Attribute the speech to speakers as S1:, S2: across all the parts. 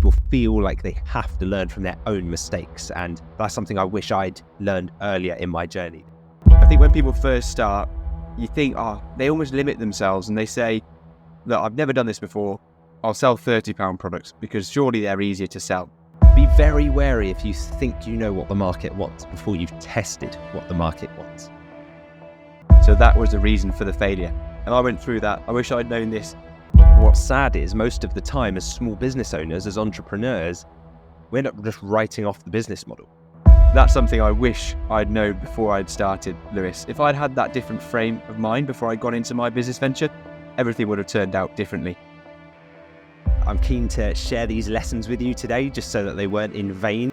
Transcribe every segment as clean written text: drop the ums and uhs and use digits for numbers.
S1: people feel like they have to learn from their own mistakes, and that's something I wish I'd learned earlier in my journey.
S2: I think when people first start, you think, they almost limit themselves and they say, look, I've never done this before. I'll sell £30 products because surely they're easier to sell.
S1: Be very wary if you think you know what the market wants before you've tested what the market wants.
S2: So that was the reason for the failure. And I went through that. I wish I'd known this.
S1: What's sad is most of the time as small business owners, as entrepreneurs, we end up just writing off the business model.
S2: That's something I wish I'd known before I'd started, Lewis. If I'd had that different frame of mind before I'd gone into my business venture, everything would have turned out differently.
S1: I'm keen to share these lessons with you today just so that they weren't in vain.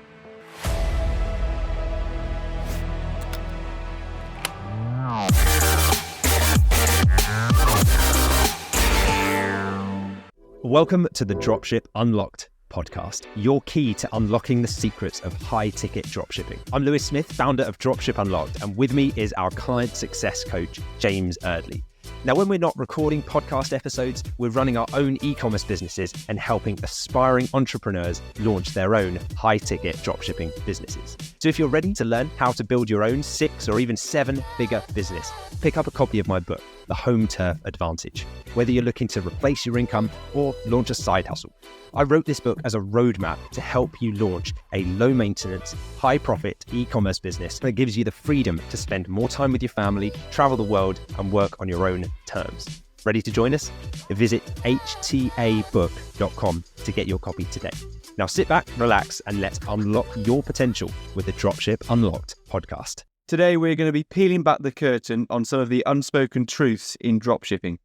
S1: Welcome to the Dropship Unlocked podcast, your key to unlocking the secrets of high-ticket dropshipping. I'm Lewis Smith, founder of Dropship Unlocked, and with me is our client success coach, James Eardley. Now, when we're not recording podcast episodes, we're running our own e-commerce businesses and helping aspiring entrepreneurs launch their own high-ticket dropshipping businesses. So if you're ready to learn how to build your own 6 or even 7-figure business, pick up a copy of my book, The Home Turf Advantage, whether you're looking to replace your income or launch a side hustle. I wrote this book as a roadmap to help you launch a low-maintenance, high-profit e-commerce business that gives you the freedom to spend more time with your family, travel the world, and work on your own terms. Ready to join us? Visit htabook.com to get your copy today. Now sit back, relax, and let's unlock your potential with the Dropship Unlocked podcast.
S2: Today, we're going to be peeling back the curtain on some of the unspoken truths in dropshipping.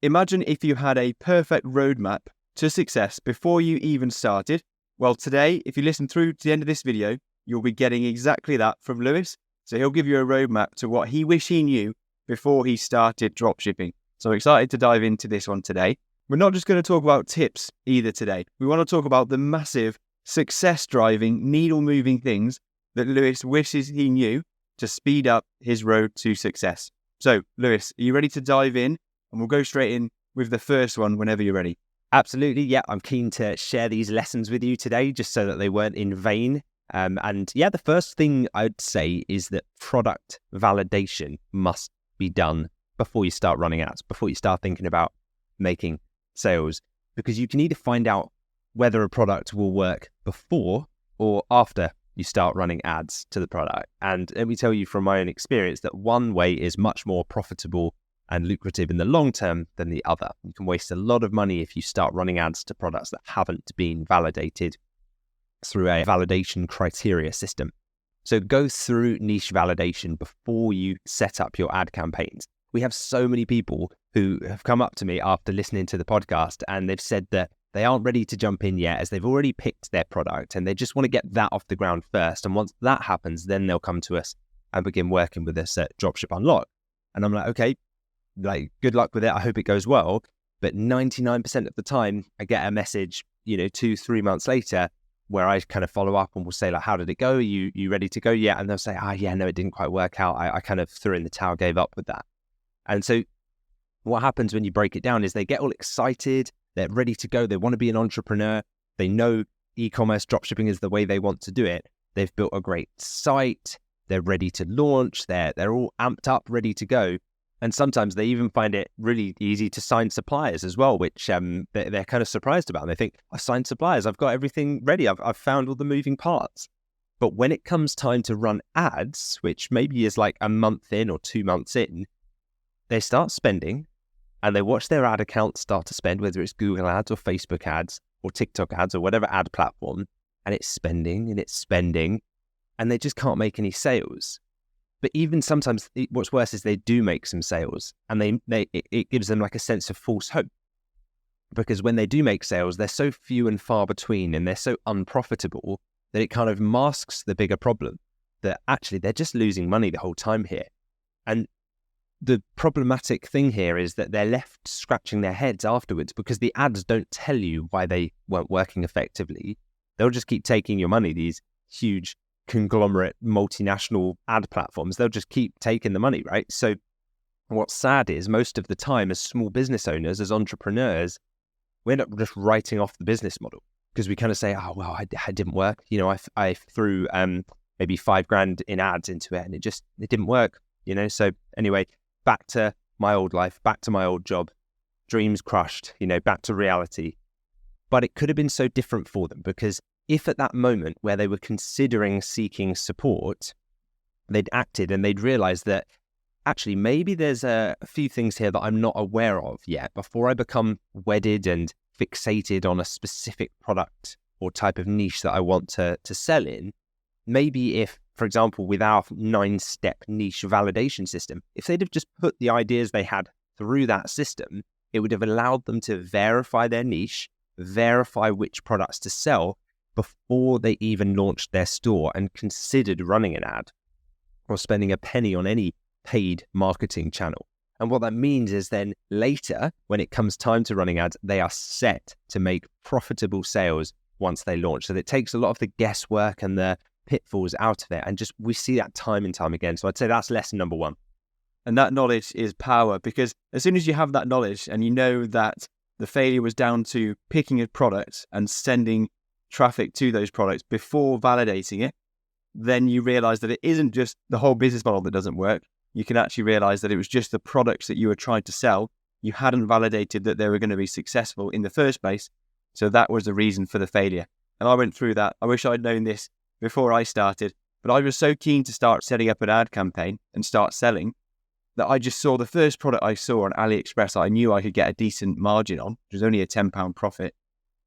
S2: Imagine if you had a perfect roadmap to success before you even started. Well, today, if you listen through to the end of this video, you'll be getting exactly that from Lewis. So he'll give you a roadmap to what he wished he knew before he started dropshipping. So I'm excited to dive into this one today. We're not just going to talk about tips either today. We want to talk about the massive success-driving, needle-moving things that Lewis wishes he knew to speed up his road to success. So, Lewis, are you ready to dive in? And we'll go straight in with the first one whenever you're ready.
S1: Absolutely, yeah. I'm keen to share these lessons with you today just so that they weren't in vain. The first thing I'd say is that product validation must be done before you start running ads, before you start thinking about making sales, because you can either find out whether a product will work before or after you start running ads to the product. And let me tell you from my own experience that one way is much more profitable and lucrative in the long term than the other. You can waste a lot of money if you start running ads to products that haven't been validated through a validation criteria system. So go through niche validation before you set up your ad campaigns. We have so many people who have come up to me after listening to the podcast and they've said that they aren't ready to jump in yet as they've already picked their product and they just want to get that off the ground first. And once that happens, then they'll come to us and begin working with us at Dropship Unlock. And I'm like, okay, good luck with it. I hope it goes well. But 99% of the time I get a message, 2-3 months later where I kind of follow up and we'll say how did it go? Are you ready to go yet? And they'll say, no, it didn't quite work out. I kind of threw in the towel, gave up with that. And so what happens when you break it down is they get all excited. They're ready to go. They want to be an entrepreneur. They know e-commerce dropshipping is the way they want to do it. They've built a great site. They're ready to launch. They're all amped up, ready to go. And sometimes they even find it really easy to sign suppliers as well, which they're kind of surprised about. And they think, I've signed suppliers. I've got everything ready. I've found all the moving parts. But when it comes time to run ads, which maybe is like a month in or 2 months in, they start spending and they watch their ad account start to spend, whether it's Google ads or Facebook ads or TikTok ads or whatever ad platform, and it's spending and they just can't make any sales. But even sometimes what's worse is they do make some sales and it gives them like a sense of false hope, because when they do make sales, they're so few and far between and they're so unprofitable that it kind of masks the bigger problem that actually they're just losing money the whole time here. And the problematic thing here is that they're left scratching their heads afterwards because the ads don't tell you why they weren't working effectively. They'll just keep taking your money, these huge conglomerate multinational ad platforms. They'll just keep taking the money, right? So what's sad is most of the time as small business owners, as entrepreneurs, we end up just writing off the business model. because we kind of say, oh, well, I didn't work. You know, I threw maybe $5,000 in ads into it and it didn't work, you know? So anyway, back to my old life, back to my old job, dreams crushed, you know, back to reality. But it could have been so different for them, because if at that moment where they were considering seeking support, they'd acted and they'd realized that actually maybe there's a few things here that I'm not aware of yet before I become wedded and fixated on a specific product or type of niche that I want to sell in. Maybe if, for example, with our 9-step niche validation system, if they'd have just put the ideas they had through that system, it would have allowed them to verify their niche, verify which products to sell before they even launched their store and considered running an ad or spending a penny on any paid marketing channel. And what that means is then later, when it comes time to running ads, they are set to make profitable sales once they launch. So it takes a lot of the guesswork and the pitfalls out of it. And just we see that time and time again. So I'd say that's lesson number one.
S2: And that knowledge is power, because as soon as you have that knowledge and you know that the failure was down to picking a product and sending traffic to those products before validating it, then you realize that it isn't just the whole business model that doesn't work. You can actually realize that it was just the products that you were trying to sell. You hadn't validated that they were going to be successful in the first place. So that was the reason for the failure. And I went through that. I wish I'd known this before I started, but I was so keen to start setting up an ad campaign and start selling that I just saw the first product I saw on AliExpress I knew I could get a decent margin on, which was only a £10 profit.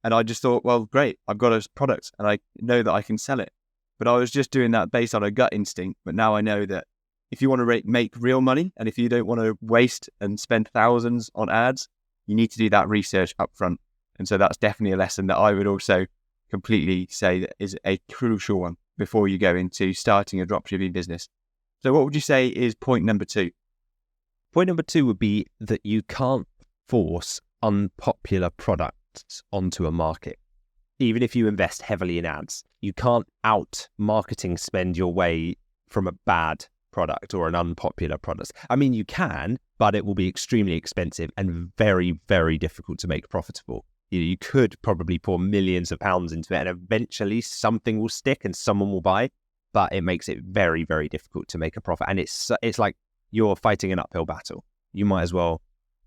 S2: And I just thought, well, great, I've got a product and I know that I can sell it. But I was just doing that based on a gut instinct. But now I know that if you want to make real money, and if you don't want to waste and spend thousands on ads, you need to do that research up front. And so that's definitely a lesson that I would also completely say that is a crucial one before you go into starting a dropshipping business. So what would you say is point number 2?
S1: Point number 2 would be that you can't force unpopular products onto a market. Even if you invest heavily in ads, you can't out marketing spend your way from a bad product or an unpopular product. I mean, you can, but it will be extremely expensive and very, very difficult to make profitable. You could probably pour millions of pounds into it and eventually something will stick and someone will buy, but it makes it very, very difficult to make a profit. And it's like you're fighting an uphill battle. You might as well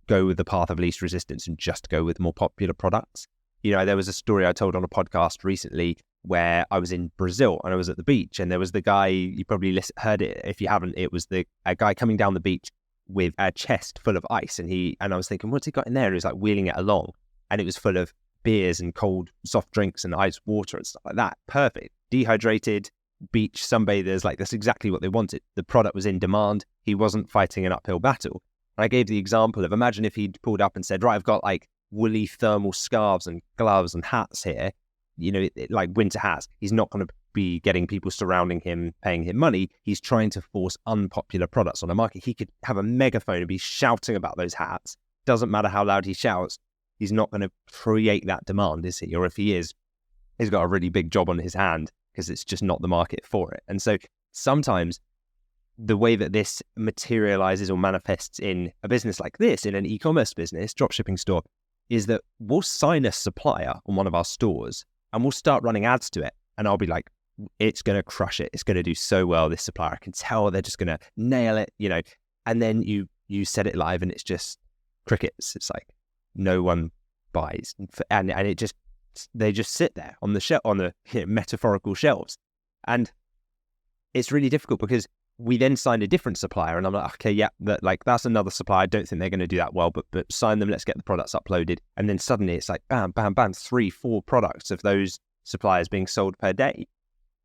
S1: go with the path of least resistance and just go with more popular products. You know, there was a story I told on a podcast recently where I was in Brazil and I was at the beach, and there was the guy, you probably heard it. If you haven't, it was a guy coming down the beach with a chest full of ice, and I was thinking, what's he got in there? He was like wheeling it along, and it was full of beers and cold soft drinks and ice water and stuff like that. Perfect. Dehydrated beach sunbathers, like that's exactly what they wanted. The product was in demand. He wasn't fighting an uphill battle. And I gave the example of, imagine if he'd pulled up and said, right, I've got like woolly thermal scarves and gloves and hats here, you know, like winter hats. He's not going to be getting people surrounding him, paying him money. He's trying to force unpopular products on a market. He could have a megaphone and be shouting about those hats. Doesn't matter how loud he shouts. He's not going to create that demand, is he? Or if he is, he's got a really big job on his hand because it's just not the market for it. And so sometimes the way that this materializes or manifests in a business like this, in an e-commerce business, dropshipping store, is that we'll sign a supplier on one of our stores and we'll start running ads to it. And I'll be like, it's going to crush it. It's going to do so well, this supplier. I can tell they're just going to nail it, you know. And then you set it live and it's just crickets. It's like no one buys. And it just, they just sit there on the shelf, on the metaphorical shelves. And it's really difficult because we then signed a different supplier and I'm like, okay, yeah, that's another supplier. I don't think they're going to do that well, but sign them. Let's get the products uploaded. And then suddenly it's like, bam, bam, bam, 3-4 products of those suppliers being sold per day.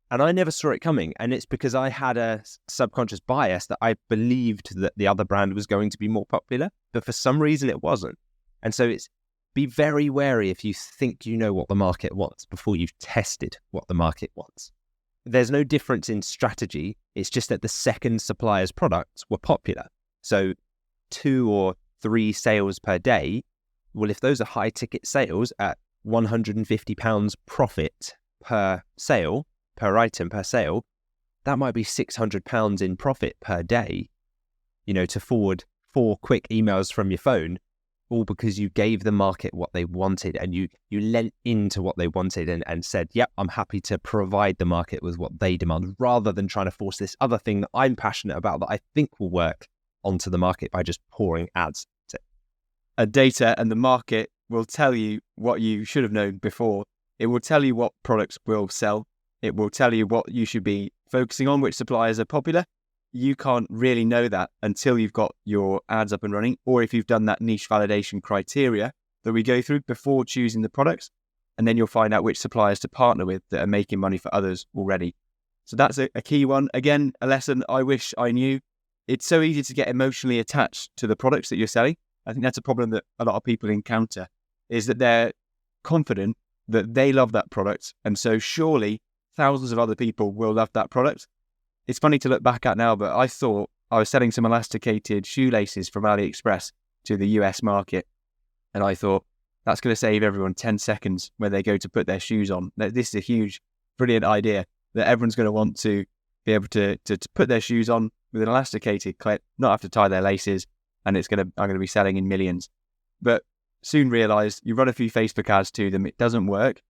S1: And I never saw it coming. And it's because I had a subconscious bias that I believed that the other brand was going to be more popular, but for some reason it wasn't. And so be very wary if you think you know what the market wants before you've tested what the market wants. There's no difference in strategy. It's just that the second supplier's products were popular. So 2 or 3 sales per day. Well, if those are high ticket sales at £150 profit per sale, per item, per sale, that might be £600 in profit per day, you know, to forward 4 quick emails from your phone. all because you gave the market what they wanted and you lent into what they wanted and said, yep, I'm happy to provide the market with what they demand, rather than trying to force this other thing that I'm passionate about that I think will work onto the market by just pouring ads.
S2: Data and the market will tell you what you should have known before. It will tell you what products will sell. It will tell you what you should be focusing on, which suppliers are popular. You can't really know that until you've got your ads up and running, or if you've done that niche validation criteria that we go through before choosing the products, and then you'll find out which suppliers to partner with that are making money for others already. So that's a key one. Again, a lesson I wish I knew. It's so easy to get emotionally attached to the products that you're selling. I think that's a problem that a lot of people encounter, is that they're confident that they love that product, and so surely thousands of other people will love that product. It's funny to look back at now, but I thought I was selling some elasticated shoelaces from AliExpress to the US market. And I thought, that's going to save everyone 10 seconds when they go to put their shoes on. This is a huge, brilliant idea that everyone's going to want to be able to put their shoes on with an elasticated clip, not have to tie their laces, and I'm going to be selling in millions. But soon realized, you run a few Facebook ads to them, it doesn't work.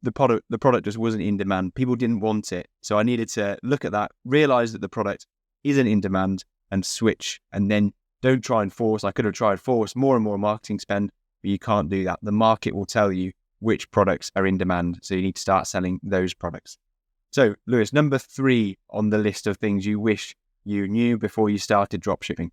S2: The product just wasn't in demand. People didn't want it. So I needed to look at that, realize that the product isn't in demand, and switch. And then don't try and force. I could have tried force more and more marketing spend, but you can't do that. The market will tell you which products are in demand. So you need to start selling those products. So Lewis, number 3 on the list of things you wish you knew before you started dropshipping.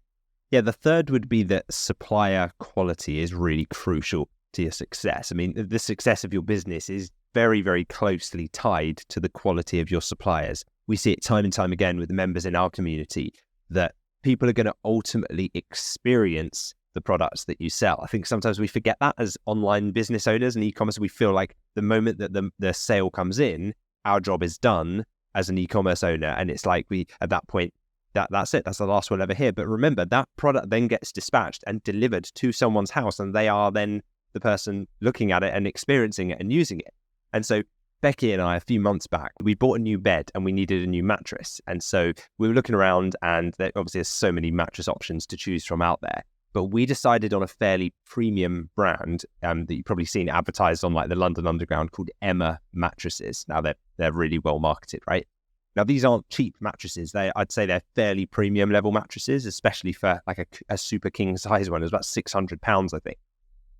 S1: Yeah, the third would be that supplier quality is really crucial to your success. I mean, the success of your business is very, very closely tied to the quality of your suppliers. We see it time and time again with the members in our community that people are going to ultimately experience the products that you sell. I think sometimes we forget that as online business owners and e-commerce. We feel like the moment that the sale comes in, our job is done as an e-commerce owner. And it's like at that point, that's it. That's the last we'll ever hear. But remember, that product then gets dispatched and delivered to someone's house, and they are then the person looking at it and experiencing it and using it. And so Becky and I, a few months back, we bought a new bed and we needed a new mattress. And so we were looking around, and there obviously there's so many mattress options to choose from out there. But we decided on a fairly premium brand that you've probably seen advertised on like the London Underground, called Emma mattresses. Now they're really well marketed, right? Now these aren't cheap mattresses. I'd say they're fairly premium level mattresses, especially for like a super king size one. It's about £600, I think.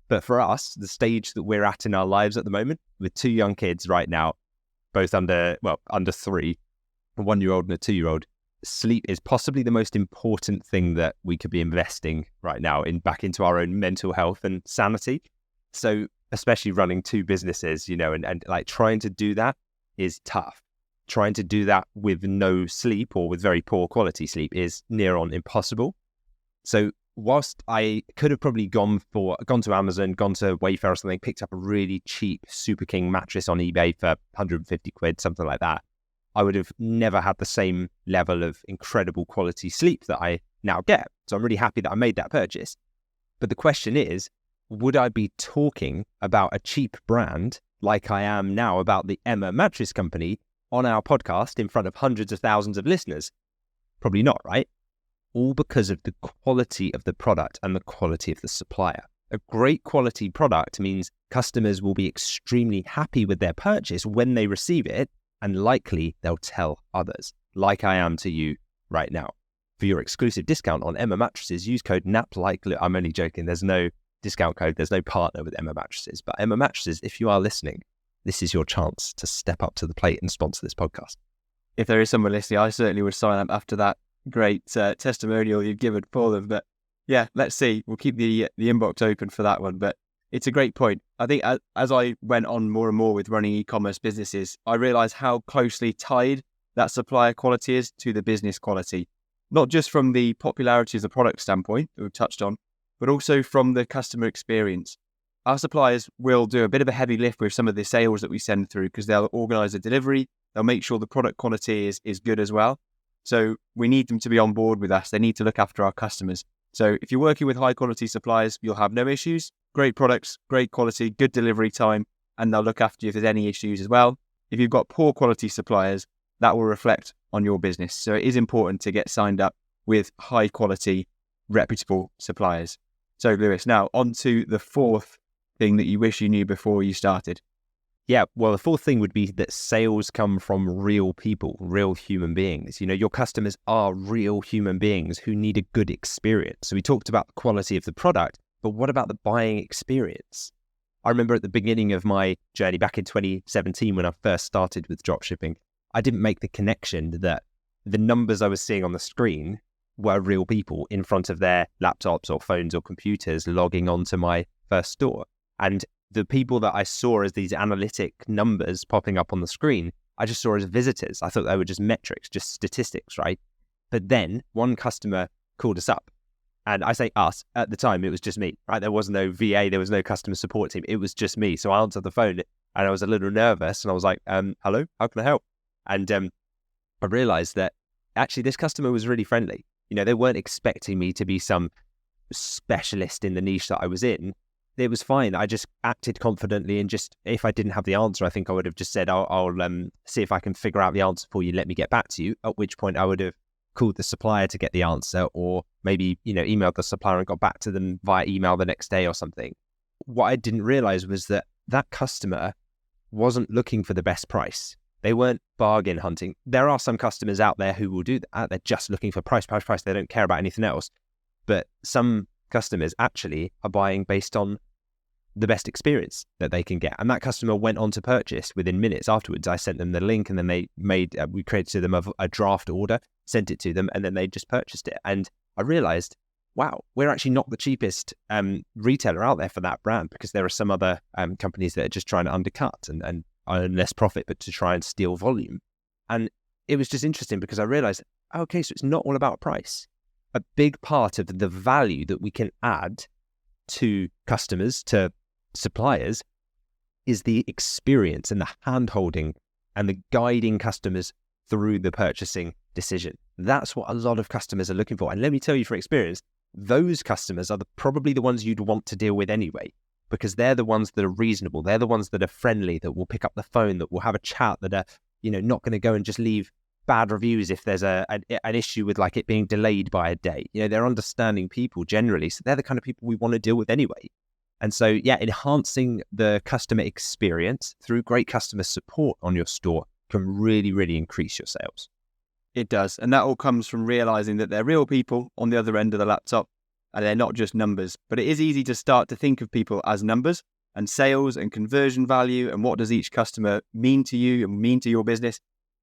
S1: But for us, the stage that we're at in our lives at the moment, with 2 young kids right now, both under 3, a 1-year-old and a 2-year-old, sleep is possibly the most important thing that we could be investing right now back into our own mental health and sanity. So especially running 2 businesses, and like trying to do that is tough. Trying to do that with no sleep or with very poor quality sleep is near on impossible. So whilst I could have probably gone to Amazon, gone to Wayfair or something, picked up a really cheap Super King mattress on eBay for 150 quid, something like that, I would have never had the same level of incredible quality sleep that I now get. So I'm really happy that I made that purchase. But the question is, would I be talking about a cheap brand like I am now about the Emma Mattress Company on our podcast in front of hundreds of thousands of listeners? Probably not, right? All because of the quality of the product and the quality of the supplier. A great quality product means customers will be extremely happy with their purchase when they receive it, and likely they'll tell others, like I am to you right now. For your exclusive discount on Emma Mattresses, use code NAPLIKE. I'm only joking. There's no discount code. There's no partner with Emma Mattresses. But Emma Mattresses, if you are listening, this is your chance to step up to the plate and sponsor this podcast.
S2: If there is someone listening, I certainly would sign up after that great testimonial you've given for them. But yeah, let's see. We'll keep the inbox open for that one. But it's a great point. I think as I went on more and more with running e-commerce businesses, I realized how closely tied that supplier quality is to the business quality. Not just from the popularity of the product standpoint that we've touched on, but also from the customer experience. Our suppliers will do a bit of a heavy lift with some of the sales that we send through, because they'll organize a delivery. They'll make sure the product quality is good as well. So we need them to be on board with us. They need to look after our customers. So if you're working with high quality suppliers, you'll have no issues. Great products, great quality, good delivery time, and they'll look after you if there's any issues as well. If you've got poor quality suppliers, that will reflect on your business. So it is important to get signed up with high quality, reputable suppliers. So, Lewis, now on to the fourth thing that you wish you knew before you started.
S1: Yeah, well, the fourth thing would be that sales come from real people, real human beings. Your customers are real human beings who need a good experience. So we talked about the quality of the product, but what about the buying experience? I remember at the beginning of my journey back in 2017, when I first started with dropshipping, I didn't make the connection that the numbers I was seeing on the screen were real people in front of their laptops or phones or computers logging onto my first store. And the people that I saw as these analytic numbers popping up on the screen, I just saw as visitors. I thought they were just metrics, just statistics, right? But then one customer called us up. And I say us, at the time, it was just me, right? There was no VA, there was no customer support team. It was just me. So I answered the phone and I was a little nervous and I was like, hello, how can I help? And I realized that actually this customer was really friendly. They weren't expecting me to be some specialist in the niche that I was in. It was fine. I just acted confidently and just, if I didn't have the answer, I think I would have just said, I'll see if I can figure out the answer for you. Let me get back to you. At which point I would have called the supplier to get the answer, or maybe, emailed the supplier and got back to them via email the next day or something. What I didn't realize was that customer wasn't looking for the best price. They weren't bargain hunting. There are some customers out there who will do that. They're just looking for price. They don't care about anything else. But some customers actually are buying based on the best experience that they can get. And that customer went on to purchase within minutes afterwards. I sent them the link and then we created them a draft order, sent it to them, and then they just purchased it. And I realized, wow, we're actually not the cheapest retailer out there for that brand, because there are some other companies that are just trying to undercut and earn less profit, but to try and steal volume. And it was just interesting because I realized, okay, so it's not all about price. A big part of the value that we can add to customers, to suppliers, is the experience and the hand-holding and the guiding customers through the purchasing decision. That's what a lot of customers are looking for. And let me tell you from experience, those customers are probably the ones you'd want to deal with anyway, because they're the ones that are reasonable. They're the ones that are friendly, that will pick up the phone, that will have a chat, that are, not going to go and just leave bad reviews if there's an issue with like it being delayed by a day. They're understanding people generally. So they're the kind of people we want to deal with anyway. And so, yeah, enhancing the customer experience through great customer support on your store can really, really increase your sales.
S2: It does. And that all comes from realizing that they're real people on the other end of the laptop and they're not just numbers. But it is easy to start to think of people as numbers, and sales and conversion value and what does each customer mean to you and mean to your business.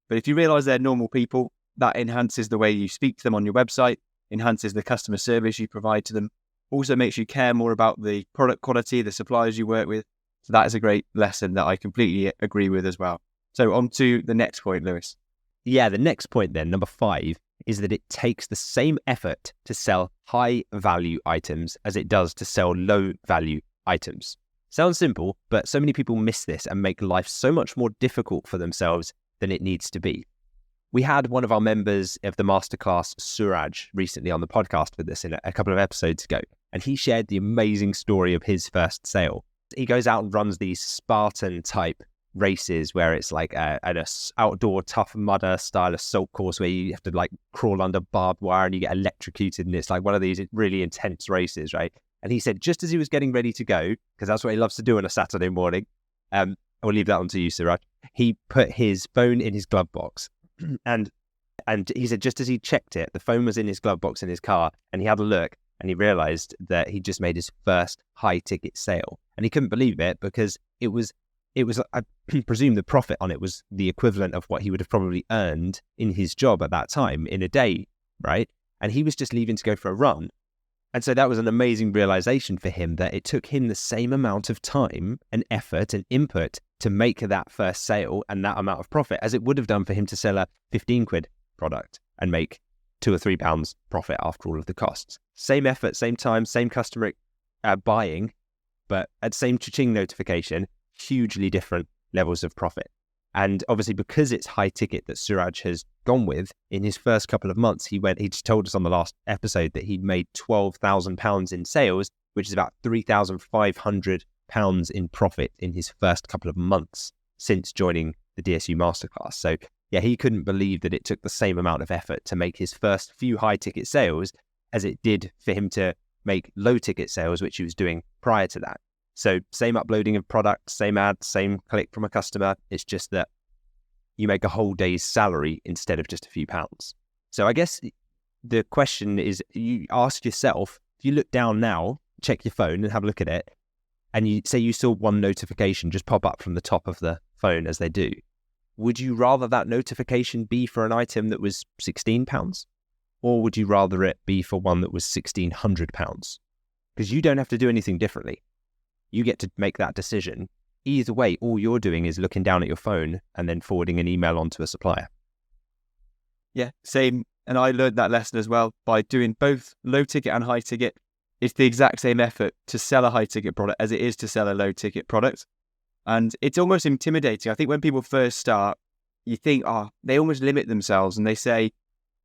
S2: But if you realize they're normal people, that enhances the way you speak to them on your website, enhances the customer service you provide to them, also makes you care more about the product quality, the suppliers you work with. So that is a great lesson that I completely agree with as well. So on to the next point, Lewis.
S1: Yeah, the next point then, number 5, is that it takes the same effort to sell high value items as it does to sell low value items. Sounds simple, but so many people miss this and make life so much more difficult for themselves than it needs to be. We had one of our members of the masterclass, Suraj, recently on the podcast with us in a couple of episodes ago, and he shared the amazing story of his first sale. He goes out and runs these Spartan type races where it's like an outdoor tough mudder style assault course where you have to like crawl under barbed wire and you get electrocuted, and it's like one of these really intense races, right? And he said just as he was getting ready to go, because that's what he loves to do on a Saturday morning, I'll leave that on to you, Suraj. He put his phone in his glove box, and he said just as he checked it, the phone was in his glove box in his car, and he had a look, and he realized that he just made his first high ticket sale, and he couldn't believe it because it was I presume the profit on it was the equivalent of what he would have probably earned in his job at that time in a day, right? And he was just leaving to go for a run. And so that was an amazing realization for him, that it took him the same amount of time and effort and input to make that first sale and that amount of profit as it would have done for him to sell a 15 quid product and make £2 or £3 profit after all of the costs. Same effort, same time, same customer buying, but at the same cha-ching notification, hugely different levels of profit. And obviously, because it's high ticket that Suraj has gone with, in his first couple of months, he just told us on the last episode that he'd made £12,000 in sales, which is about £3,500 in profit in his first couple of months since joining the DSU Masterclass. So yeah, he couldn't believe that it took the same amount of effort to make his first few high ticket sales as it did for him to make low ticket sales, which he was doing prior to that. So same uploading of products, same ads, same click from a customer. It's just that you make a whole day's salary instead of just a few pounds. So I guess the question is, you ask yourself, if you look down now, check your phone and have a look at it, and you say you saw one notification just pop up from the top of the phone as they do, would you rather that notification be for an item that was £16? Or would you rather it be for one that was £1,600? Because you don't have to do anything differently. You get to make that decision. Either way, all you're doing is looking down at your phone and then forwarding an email onto a supplier.
S2: Yeah, same. And I learned that lesson as well by doing both low ticket and high ticket. It's the exact same effort to sell a high ticket product as it is to sell a low ticket product. And it's almost intimidating. I think when people first start, you think, they almost limit themselves and they say,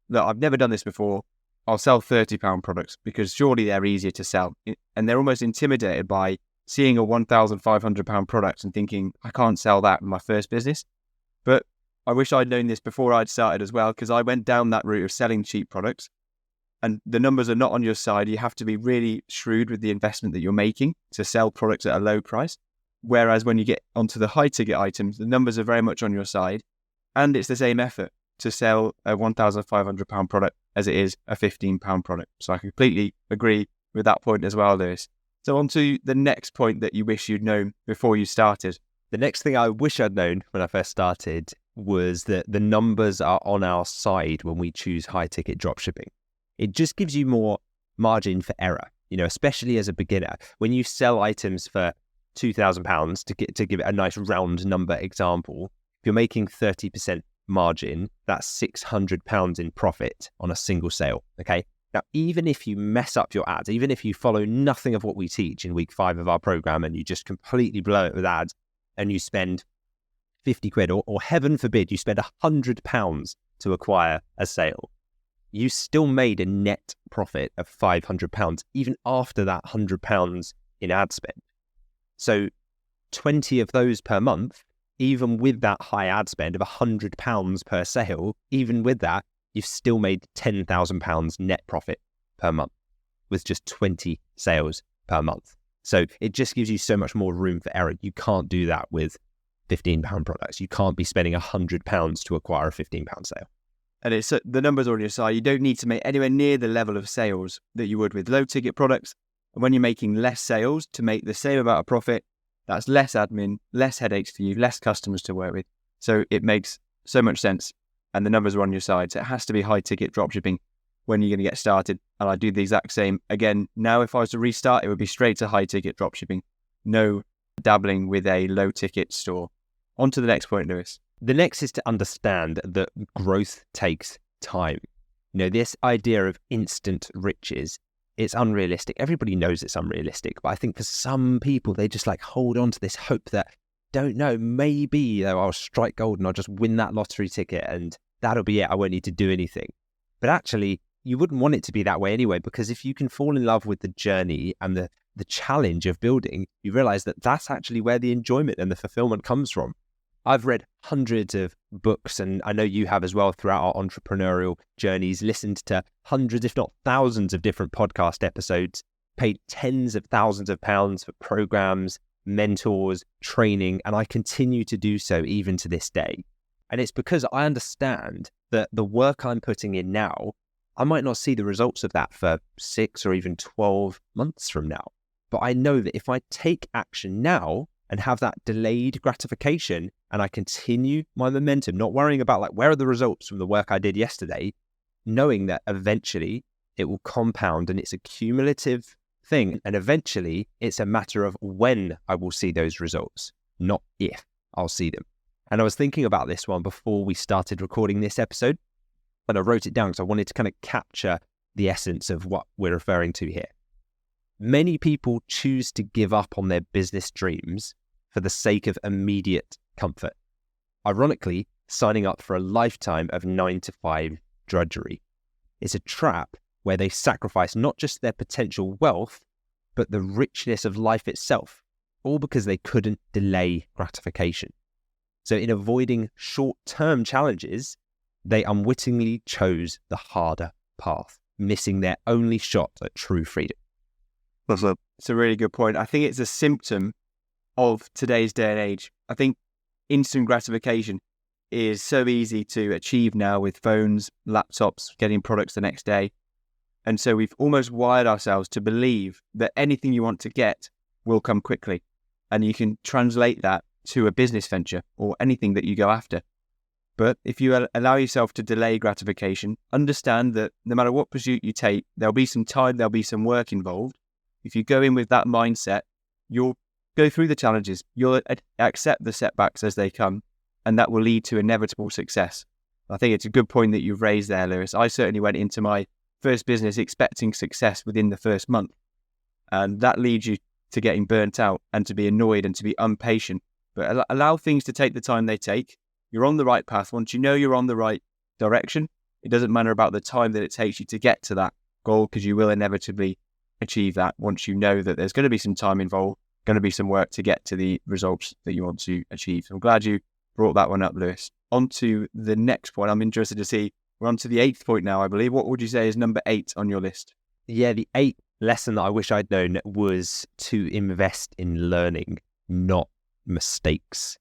S2: look, I've never done this before. I'll sell £30 products because surely they're easier to sell. And they're almost intimidated by seeing a £1,500 product and thinking, I can't sell that in my first business. But I wish I'd known this before I'd started as well, because I went down that route of selling cheap products. And the numbers are not on your side. You have to be really shrewd with the investment that you're making to sell products at a low price. Whereas when you get onto the high ticket items, the numbers are very much on your side. And it's the same effort to sell a £1,500 product as it is a £15 product. So I completely agree with that point as well, Lewis. So on to the next point that you wish you'd known before you started.
S1: The next thing I wish I'd known when I first started was that the numbers are on our side when we choose high ticket dropshipping. It just gives you more margin for error, especially as a beginner. When you sell items for £2,000, to give it a nice round number example, if you're making 30% margin, that's £600 in profit on a single sale. Okay. Now, even if you mess up your ads, even if you follow nothing of what we teach in week 5 of our program and you just completely blow it with ads and you spend 50 quid or heaven forbid, you spend £100 to acquire a sale, you still made a net profit of £500 even after that £100 in ad spend. So 20 of those per month, even with that high ad spend of £100 per sale, even with that, you've still made £10,000 net profit per month with just 20 sales per month. So it just gives you so much more room for error. You can't do that with £15 products. You can't be spending £100 to acquire a £15 sale.
S2: And it's the numbers are on your side. You don't need to make anywhere near the level of sales that you would with low ticket products. And when you're making less sales to make the same amount of profit, that's less admin, less headaches for you, less customers to work with. So it makes so much sense. And the numbers are on your side. So it has to be high ticket dropshipping when you're going to get started. And I do the exact same. Again, now if I was to restart, it would be straight to high ticket dropshipping. No dabbling with a low ticket store. On to the next point, Lewis.
S1: The next is to understand that growth takes time. This idea of instant riches, it's unrealistic. Everybody knows it's unrealistic. But I think for some people, they just hold on to this hope that, don't know, maybe I'll strike gold and I'll just win that lottery ticket and that'll be it. I won't need to do anything. But actually, you wouldn't want it to be that way anyway, because if you can fall in love with the journey and the challenge of building, you realize that that's actually where the enjoyment and the fulfillment comes from. I've read hundreds of books, and I know you have as well throughout our entrepreneurial journeys, listened to hundreds, if not thousands of different podcast episodes, paid tens of thousands of pounds for programs, mentors, training, and I continue to do so even to this day. And it's because I understand that the work I'm putting in now, I might not see the results of that for 6 or even 12 months from now. But I know that if I take action now and have that delayed gratification and I continue my momentum, not worrying about where are the results from the work I did yesterday, knowing that eventually it will compound and it's a cumulative thing. And eventually it's a matter of when I will see those results, not if I'll see them. And I was thinking about this one before we started recording this episode, and I wrote it down because I wanted to kind of capture the essence of what we're referring to here. Many people choose to give up on their business dreams for the sake of immediate comfort. Ironically, signing up for a lifetime of 9-to-5 drudgery. It's a trap where they sacrifice not just their potential wealth, but the richness of life itself, all because they couldn't delay gratification. So in avoiding short-term challenges, they unwittingly chose the harder path, missing their only shot at true freedom.
S2: It's a really good point. I think it's a symptom of today's day and age. I think instant gratification is so easy to achieve now with phones, laptops, getting products the next day. And so we've almost wired ourselves to believe that anything you want to get will come quickly. And you can translate that to a business venture or anything that you go after. But if you allow yourself to delay gratification, understand that no matter what pursuit you take, there'll be some time, there'll be some work involved. If you go in with that mindset, you'll go through the challenges, you'll accept the setbacks as they come, and that will lead to inevitable success. I think it's a good point that you've raised there, Lewis. I certainly went into my first business expecting success within the first month, and that leads you to getting burnt out and to be annoyed and to be impatient. But allow things to take the time they take. You're on the right path. Once you know you're on the right direction, it doesn't matter about the time that it takes you to get to that goal, because you will inevitably achieve that once you know that there's going to be some time involved, going to be some work to get to the results that you want to achieve. So I'm glad you brought that one up, Lewis. On to the next point. I'm interested to see, we're on to the 8th point now, I believe. What would you say is number 8 on your list?
S1: Yeah, the 8th lesson that I wish I'd known was to invest in learning, not mistakes.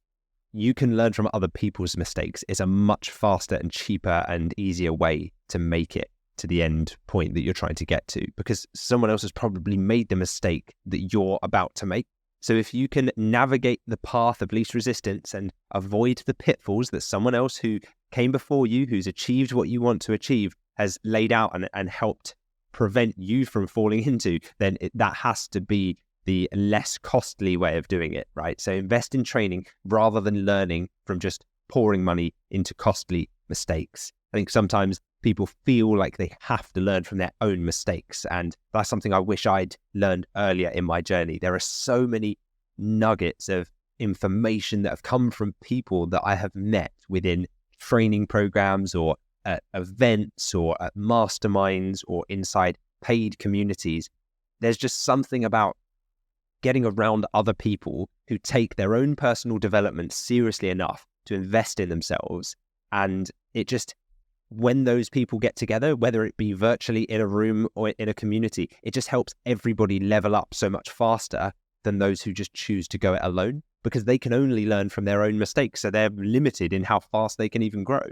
S1: You can learn from other people's mistakes. It's a much faster and cheaper and easier way to make it to the end point that you're trying to get to, because someone else has probably made the mistake that you're about to make. So if you can navigate the path of least resistance and avoid the pitfalls that someone else who came before you, who's achieved what you want to achieve, has laid out and helped prevent you from falling into, then that has to be the less costly way of doing it, right? So invest in training rather than learning from just pouring money into costly mistakes. I think sometimes people feel like they have to learn from their own mistakes, and that's something I wish I'd learned earlier in my journey. There are so many nuggets of information that have come from people that I have met within training programs or at events or at masterminds or inside paid communities. There's just something about getting around other people who take their own personal development seriously enough to invest in themselves. And it just, when those people get together, whether it be virtually in a room or in a community, it just helps everybody level up so much faster than those who just choose to go it alone, because they can only learn from their own mistakes. So they're limited in how fast they can even grow.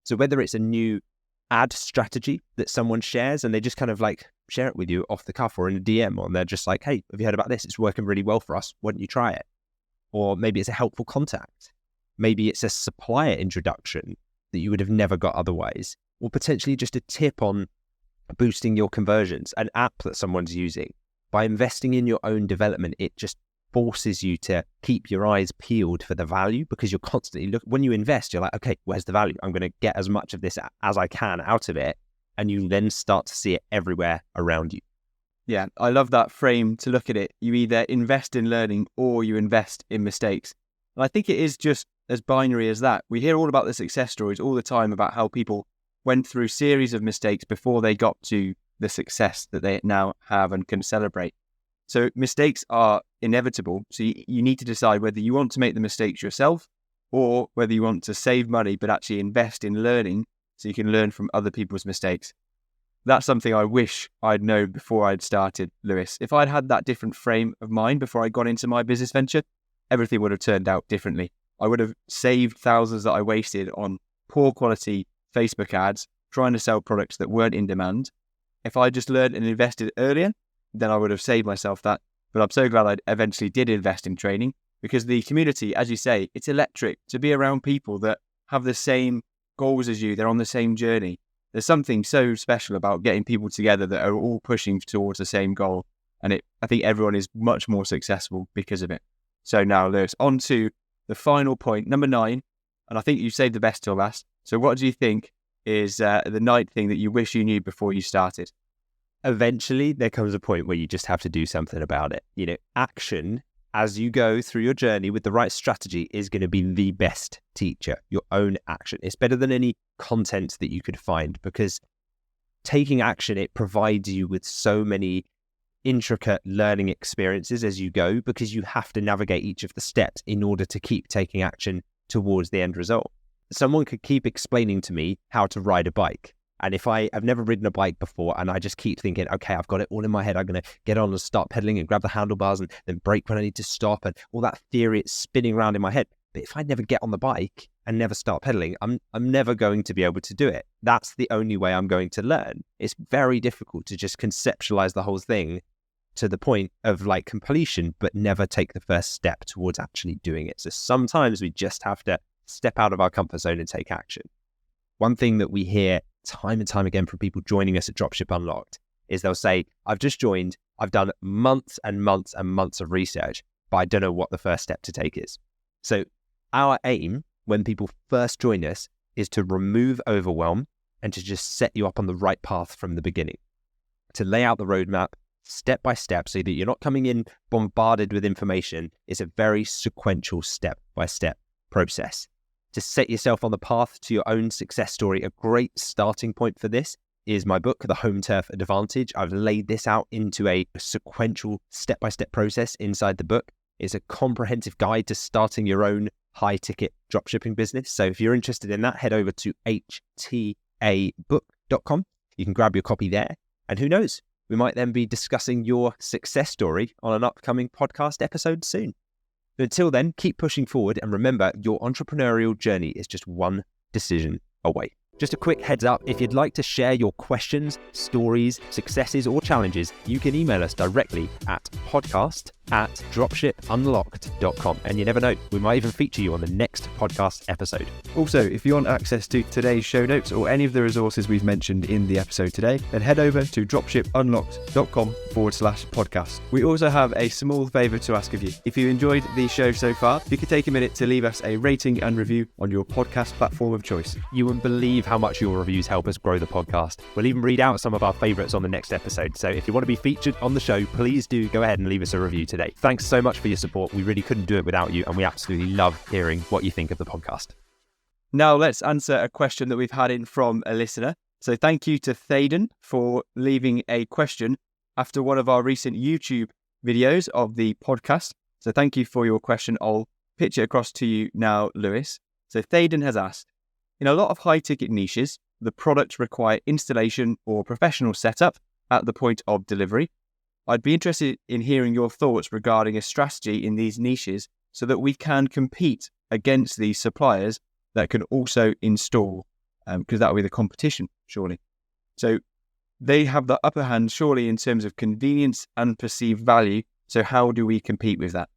S1: So whether it's a new ad strategy that someone shares and they just kind of like share it with you off the cuff or in a DM, or they're just like, hey, have you heard about this? It's working really well for us. Why don't you try it? Or maybe it's a helpful contact. Maybe it's a supplier introduction that you would have never got otherwise, or potentially just a tip on boosting your conversions, an app that someone's using. By investing in your own development, it just forces you to keep your eyes peeled for the value, because you're constantly when you invest, you're like, okay, where's the value? I'm going to get as much of this as I can out of it. And you then start to see it everywhere around you.
S2: Yeah, I love that frame to look at it. You either invest in learning or you invest in mistakes. And I think it is just as binary as that. We hear all about the success stories all the time about how people went through series of mistakes before they got to the success that they now have and can celebrate. So mistakes are inevitable. So you need to decide whether you want to make the mistakes yourself or whether you want to save money but actually invest in learning so you can learn from other people's mistakes. That's something I wish I'd known before I'd started, Lewis. If I'd had that different frame of mind before I got into my business venture, everything would have turned out differently. I would have saved thousands that I wasted on poor quality Facebook ads, trying to sell products that weren't in demand. If I just learned and invested earlier, then I would have saved myself that. But I'm so glad I eventually did invest in training, because the community, as you say, it's electric to be around people that have the same goals as you. They're on the same journey. There's something so special about getting people together that are all pushing towards the same goal. And I think everyone is much more successful because of it. So now, Lewis, on to the final point, number 9. And I think you saved the best till last. So what do you think is the 9th thing that you wish you knew before you started?
S1: Eventually, there comes a point where you just have to do something about it. You know, action as you go through your journey with the right strategy is going to be the best teacher. Your own action. It's better than any content that you could find, because taking action, it provides you with so many intricate learning experiences as you go, because you have to navigate each of the steps in order to keep taking action towards the end result. Someone could keep explaining to me how to ride a bike, And if I've never ridden a bike before and I just keep thinking, okay, I've got it all in my head, I'm going to get on and start pedaling and grab the handlebars and then brake when I need to stop, and all that theory, it's spinning around in my head. But if I never get on the bike and never start pedaling, I'm never going to be able to do it. That's the only way I'm going to learn. It's very difficult to just conceptualize the whole thing to the point of like completion, but never take the first step towards actually doing it. So sometimes we just have to step out of our comfort zone and take action. One thing that we hear time and time again from people joining us at Dropship Unlocked is they'll say, I've just joined, I've done months and months and months of research, but I don't know what the first step to take is. So our aim when people first join us is to remove overwhelm and to just set you up on the right path from the beginning, to lay out the roadmap step by step so that you're not coming in bombarded with information. It's a very sequential step-by-step process to set yourself on the path to your own success story. A great starting point for this is my book, The Home Turf Advantage. I've laid this out into a sequential step-by-step process inside the book. It's a comprehensive guide to starting your own high-ticket dropshipping business. So if you're interested in that, head over to htabook.com. You can grab your copy there. And who knows, we might then be discussing your success story on an upcoming podcast episode soon. But until then, keep pushing forward, and remember, your entrepreneurial journey is just one decision away. Just a quick heads up, if you'd like to share your questions, stories, successes, or challenges, you can email us directly at podcast@dropshipunlocked.com. And you never know, we might even feature you on the next podcast episode.
S2: Also, if you want access to today's show notes or any of the resources we've mentioned in the episode today, then head over to dropshipunlocked.com/podcast. We also have a small favour to ask of you. If you enjoyed the show so far, you could take a minute to leave us a rating and review on your podcast platform of choice.
S1: You wouldn't believe how much your reviews help us grow the podcast. We'll even read out some of our favourites on the next episode. So if you want to be featured on the show, please do go ahead and leave us a review today. Thanks so much for your support. We really couldn't do it without you, and we absolutely love hearing what you think of the podcast.
S2: Now let's answer a question that we've had in from a listener. So thank you to Thaden for leaving a question after one of our recent YouTube videos of the podcast. So thank you for your question. I'll pitch it across to you now, Lewis. So Thaden has asked, in a lot of high-ticket niches, the products require installation or professional setup at the point of delivery. I'd be interested in hearing your thoughts regarding a strategy in these niches so that we can compete against these suppliers that can also install, because that will be the competition, surely. So they have the upper hand, surely, in terms of convenience and perceived value. So how do we compete with that?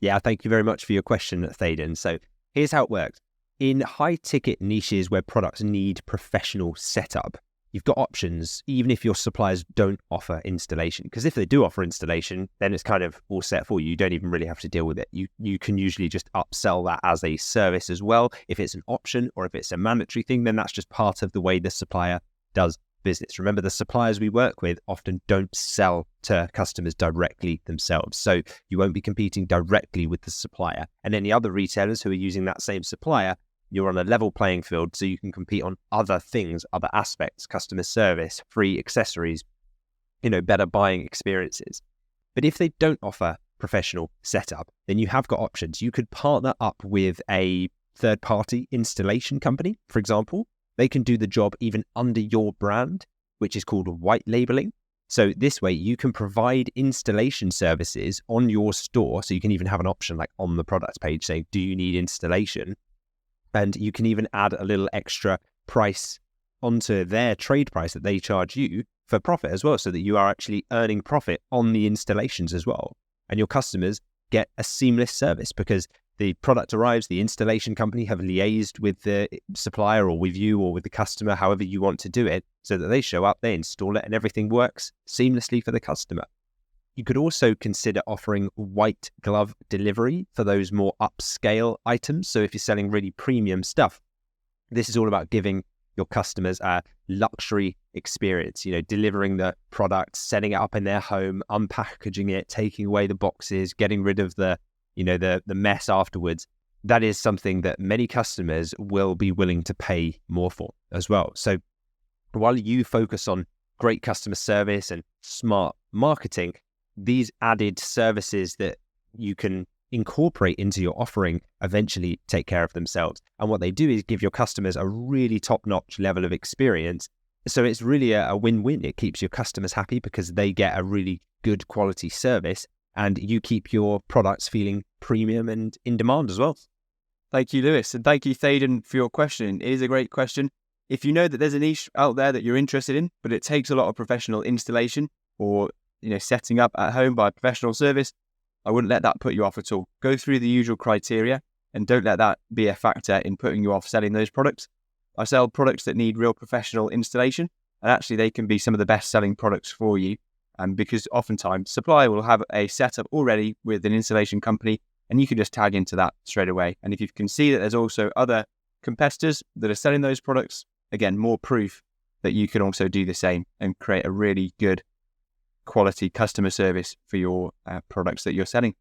S1: Yeah, thank you very much for your question, Thaden. So here's how it works. In high-ticket niches where products need professional setup, you've got options, even if your suppliers don't offer installation. Because if they do offer installation, then it's kind of all set for you. You don't even really have to deal with it. You can usually just upsell that as a service as well. If it's an option or if it's a mandatory thing, then that's just part of the way the supplier does business. Remember, the suppliers we work with often don't sell to customers directly themselves. So you won't be competing directly with the supplier. And any other retailers who are using that same supplier, you're on a level playing field, so you can compete on other things, other aspects, customer service, free accessories, better buying experiences. But if they don't offer professional setup, then you have got options. You could partner up with a third-party installation company, for example. They can do the job even under your brand, which is called white labeling. So this way you can provide installation services on your store. So you can even have an option like on the product page saying, do you need installation? And you can even add a little extra price onto their trade price that they charge you for profit as well, so that you are actually earning profit on the installations as well. And your customers get a seamless service because the product arrives, the installation company have liaised with the supplier or with you or with the customer, however you want to do it, so that they show up, they install it, and everything works seamlessly for the customer. You could also consider offering white glove delivery for those more upscale items. So if you're selling really premium stuff, this is all about giving your customers a luxury experience, delivering the product, setting it up in their home, unpackaging it, taking away the boxes, getting rid of the mess afterwards. That is something that many customers will be willing to pay more for as well. So while you focus on great customer service and smart marketing, these added services that you can incorporate into your offering eventually take care of themselves. And what they do is give your customers a really top-notch level of experience So it's really a win-win. It keeps your customers happy because they get a really good quality service, and you keep your products feeling premium and in demand as well.
S2: Thank you, Lewis. And thank you, Thaden, for your question. It is a great question. If you know that there's a niche out there that you're interested in, but it takes a lot of professional installation or setting up at home by a professional service, I wouldn't let that put you off at all. Go through the usual criteria and don't let that be a factor in putting you off selling those products. I sell products that need real professional installation, and actually they can be some of the best selling products for you. Because oftentimes supplier will have a setup already with an installation company, and you can just tag into that straight away. And if you can see that there's also other competitors that are selling those products, again, more proof that you can also do the same and create a really good quality customer service for your products that you're selling.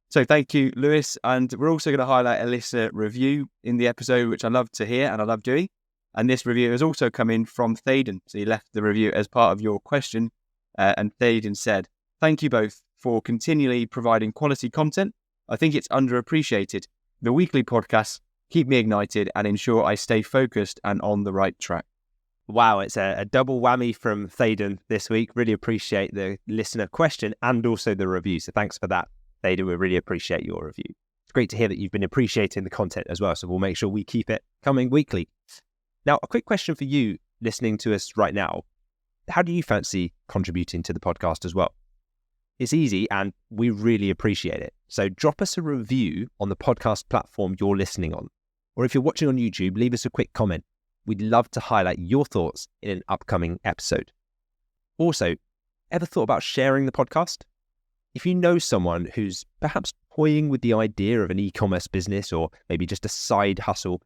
S2: So thank you, Lewis. And we're also going to highlight a listener review in the episode, which I love to hear and I love doing. And this review has also come in from Thaden. So he left the review as part of your question. And Thaden said, "Thank you both for continually providing quality content. I think it's underappreciated. The weekly podcasts keep me ignited and ensure I stay focused and on the right track."
S1: Wow, it's a double whammy from Thaden this week. Really appreciate the listener question and also the review. So thanks for that, Thaden. We really appreciate your review. It's great to hear that you've been appreciating the content as well. So we'll make sure we keep it coming weekly. Now, a quick question for you listening to us right now. How do you fancy contributing to the podcast as well? It's easy and we really appreciate it. So drop us a review on the podcast platform you're listening on. Or if you're watching on YouTube, leave us a quick comment. We'd love to highlight your thoughts in an upcoming episode. Also, ever thought about sharing the podcast? If you know someone who's perhaps toying with the idea of an e-commerce business or maybe just a side hustle,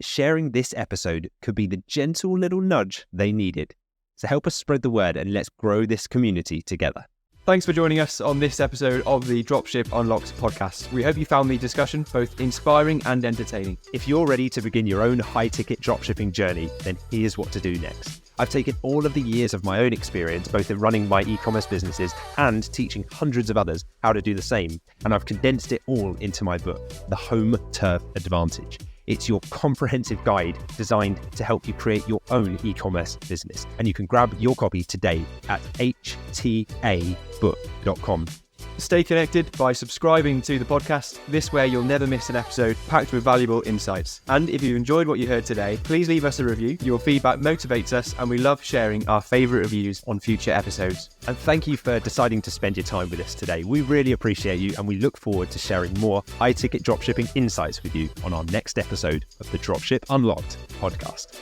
S1: sharing this episode could be the gentle little nudge they needed. So help us spread the word and let's grow this community together.
S2: Thanks for joining us on this episode of the Dropship Unlocked podcast. We hope you found the discussion both inspiring and entertaining.
S1: If you're ready to begin your own high-ticket dropshipping journey, then here's what to do next. I've taken all of the years of my own experience, both in running my e-commerce businesses and teaching hundreds of others how to do the same, and I've condensed it all into my book, The Home Turf Advantage. It's your comprehensive guide designed to help you create your own e-commerce business. And you can grab your copy today at htabook.com.
S2: Stay connected by subscribing to the podcast. This way you'll never miss an episode packed with valuable insights. And if you enjoyed what you heard today, please leave us a review. Your feedback motivates us and we love sharing our favourite reviews on future episodes.
S1: And thank you for deciding to spend your time with us today. We really appreciate you and we look forward to sharing more high-ticket dropshipping insights with you on our next episode of the Dropship Unlocked podcast.